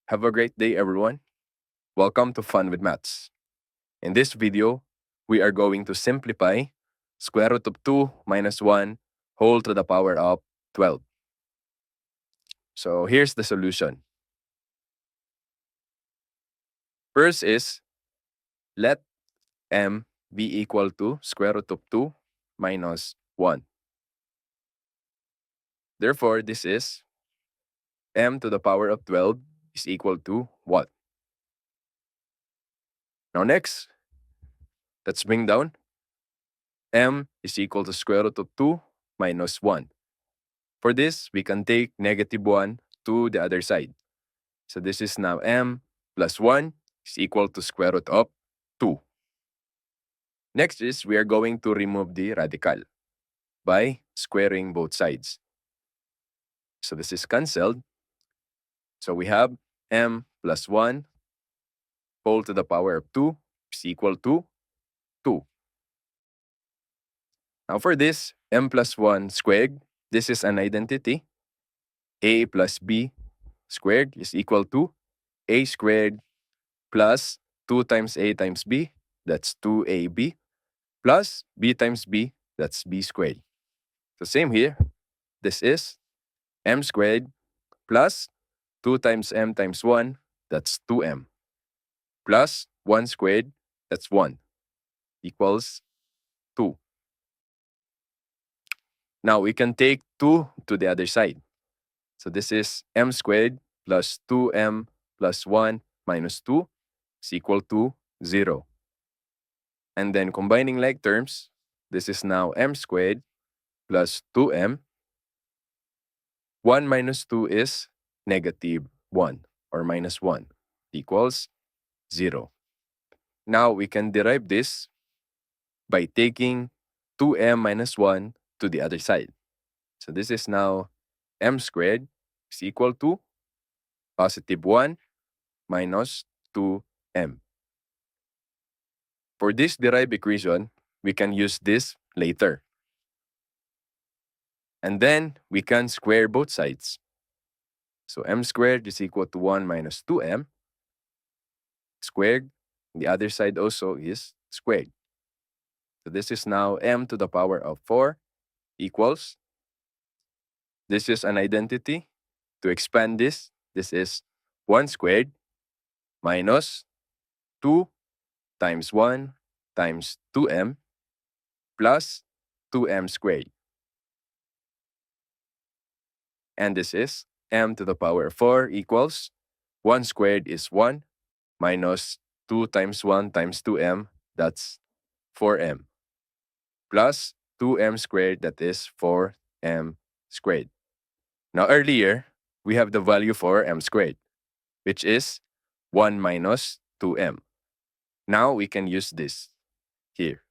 Have a great day, everyone. Welcome to Fun with Maths. In this video, we are going to simplify square root of 2 minus 1 whole to the power of 12. So here's the solution. First is, let m be equal to square root of 2 minus 1. Therefore, this is m to the power of 12 is equal to what? Now next, let's bring down m is equal to square root of 2 minus 1. For this, we can take negative 1 to the other side. So this is now m plus 1 is equal to square root of 2. Next is we are going to remove the radical by squaring both sides. So this is cancelled. So we have m plus 1 whole to the power of 2 is equal to 2. Now for this, m plus 1 squared, this is an identity. A plus b squared is equal to a squared plus 2 times a times b, that's 2ab, plus b times b, that's b squared. So same here, this is m squared plus 2 times m times 1, that's 2m, plus 1 squared, that's 1, equals 2. Now we can take 2 to the other side. So this is m squared plus 2m plus 1 minus 2 is equal to 0. And then combining like terms, this is now m squared plus 2m. 1 minus 2 is negative 1 or minus 1 equals 0. Now we can derive this by taking 2m minus 1 to the other side. So this is now m squared is equal to positive 1 minus 2m. For this derived equation, we can use this later. And then we can square both sides. So m squared is equal to 1 minus 2m squared. The other side also is squared. So this is now m to the power of 4 equals, this is an identity. To expand this is 1 squared minus 2 times 1 times 2m plus 2m squared. And this is m to the power of 4 equals 1 squared is 1 minus 2 times 1 times 2m, that's 4m, plus 2m squared, that is 4m squared. Now earlier, we have the value for m squared, which is 1 minus 2m. Now we can use this here.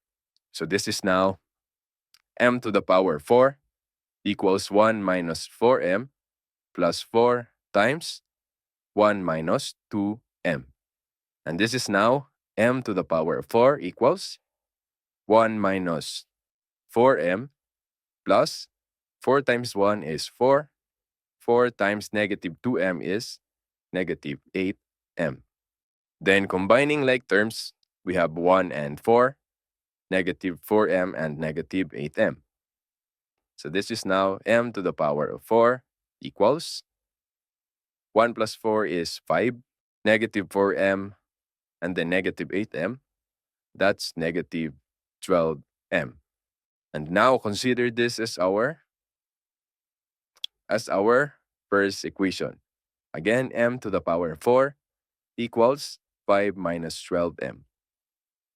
So this is now m to the power 4 equals 1 minus 4m plus 4 times 1 minus 2m. And this is now m to the power of 4 equals 1 minus 4m plus 4 times 1 is 4. 4 times negative 2m is negative 8m. Then combining like terms, we have 1 and 4, negative 4m and negative 8m. So this is now m to the power of 4 equals 1 plus 4 is 5, negative 4m, and then negative 8m. That's negative 12m. And now consider this as our first equation. Again, m to the power of 4 equals 5 minus 12m.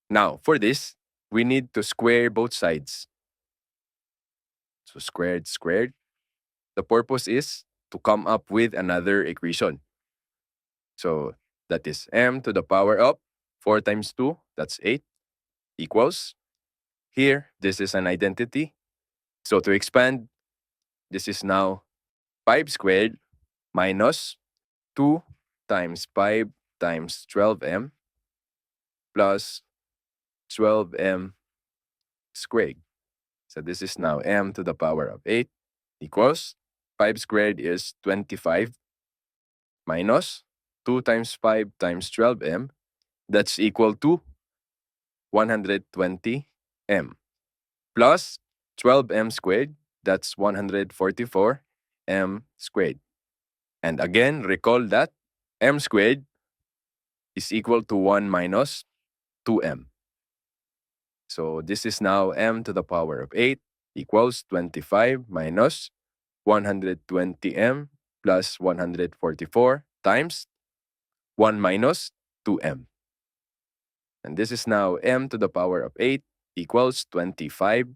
Now, for this, we need to square both sides. So squared, squared. The purpose is to come up with another equation. So that is m to the power of 4 times 2, that's 8, equals, here, this is an identity. So to expand, this is now 5 squared minus 2 times 5 times 12m plus 12m squared. So this is now m to the power of 8 equals 5 squared is 25 minus 2 times 5 times 12m, that's equal to 120m, plus 12m squared, that's 144m squared. And again, recall that m squared is equal to 1 minus 2m. So this is now m to the power of 8 equals 25 minus 120m plus 144 times 1 minus 2m. And this is now m to the power of 8 equals 25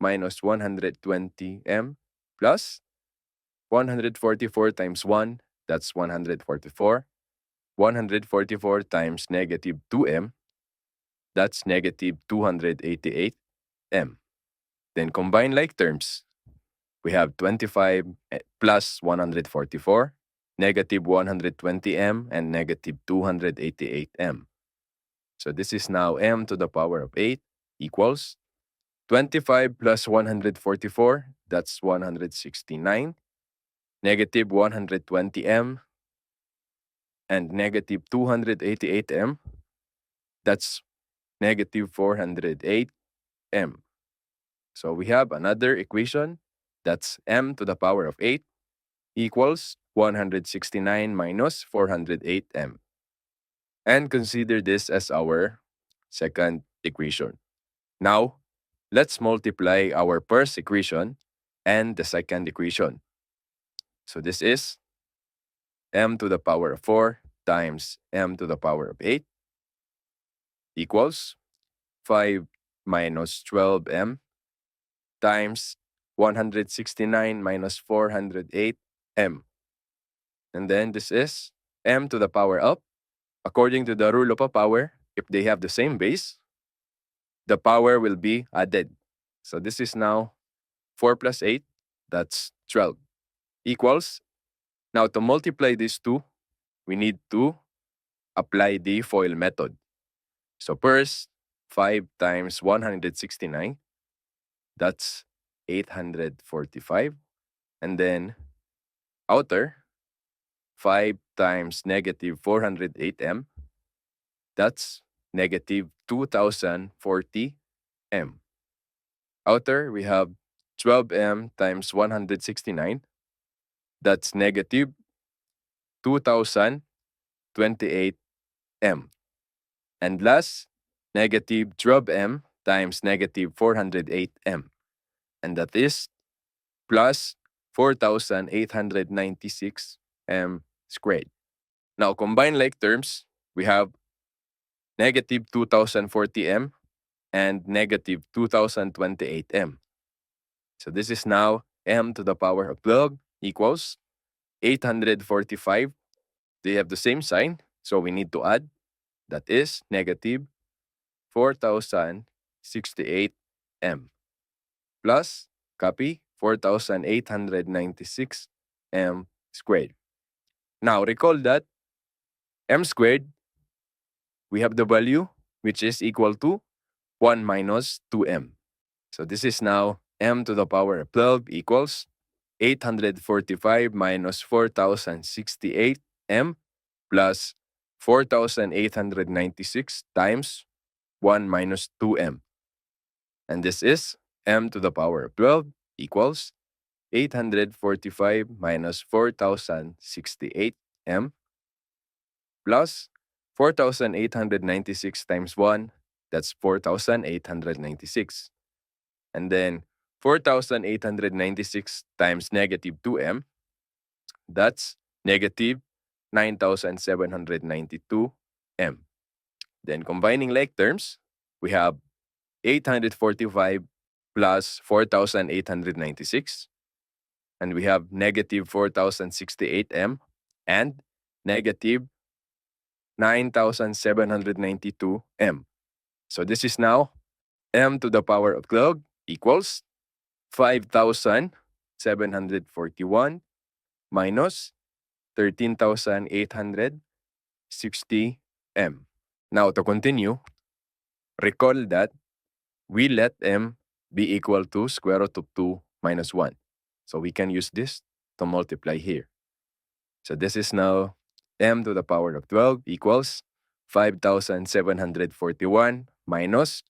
minus 120m plus 144 times 1, that's 144. 144 times negative 2m, that's negative 288m. Then combine like terms. We have 25 plus 144, negative 120m, and negative 288m. So this is now m to the power of 8 equals 25 plus 144, that's 169, negative 120m, and negative 288m, that's negative 408m. So we have another equation, that's m to the power of 8 equals 169 minus 408m. And consider this as our second equation. Now, let's multiply our first equation and the second equation. So this is m to the power of 4 times m to the power of 8 equals 5 minus 12m times 169 minus 408m. And then this is m to the power of, according to the rule of a power, if they have the same base, the power will be added. So this is now 4 plus 8, that's 12, equals, now to multiply these two, we need to apply the FOIL method. So first, 5 times 169, that's 845. And then outer, 5 times negative 408m, that's negative 2040m. Outer, we have 12m times 169, that's negative 2028m. And last, negative 12m times negative 408m. And that is plus 4,896m squared. Now, combine like terms, we have negative 2040m and negative 2028m. So this is now m to the power of 12 equals 845. They have the same sign, so we need to add. That is negative 4,068m plus copy 4,896m squared. Now, recall that m squared, we have the value which is equal to 1 minus 2m. So this is now m to the power of 12 equals 845 minus 4,068m plus 4,896 times 1 minus 2m. And this is m to the power of 12 equals 845 minus 4,068m plus 4,896 times 1, that's 4,896. And then 4,896 times negative 2m, that's negative 9,792m. Then combining like terms, we have 845 plus 4,896, and we have negative 4,068m and negative 9,792m. So this is now m to the power of 12 equals 5,741 minus 13,860m. Now to continue, recall that we let m be equal to square root of 2 minus 1. So we can use this to multiply here. So this is now m to the power of 12 equals 5,741 minus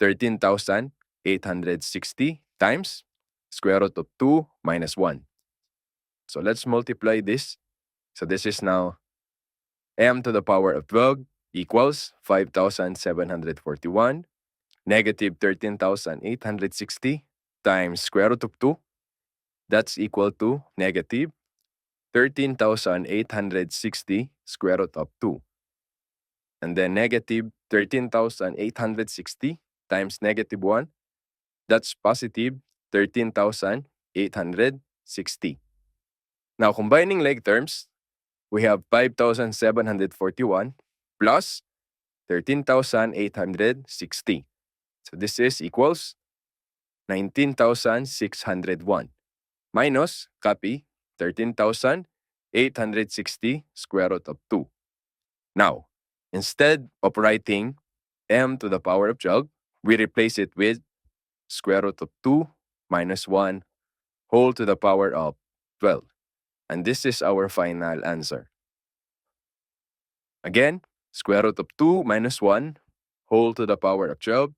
13,860 times square root of 2 minus 1. So let's multiply this. So this is now m to the power of 12 equals 5,741 negative 13,860 times square root of 2. That's equal to negative 13,860 square root of 2. And then negative 13,860 times negative 1. That's positive 13,860. Now, combining like terms, we have 5,741 plus 13,860. So this is equals 19,601 minus, copy, 13,860 square root of 2. Now, instead of writing m to the power of 12, we replace it with square root of 2 minus 1 whole to the power of 12. And this is our final answer. Again, square root of 2 minus 1 whole to the power of 12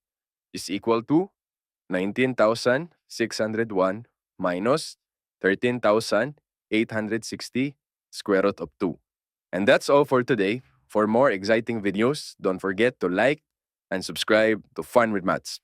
is equal to 19,601 minus 13,860 square root of 2. And that's all for today. For more exciting videos, don't forget to like and subscribe to Fun with Maths.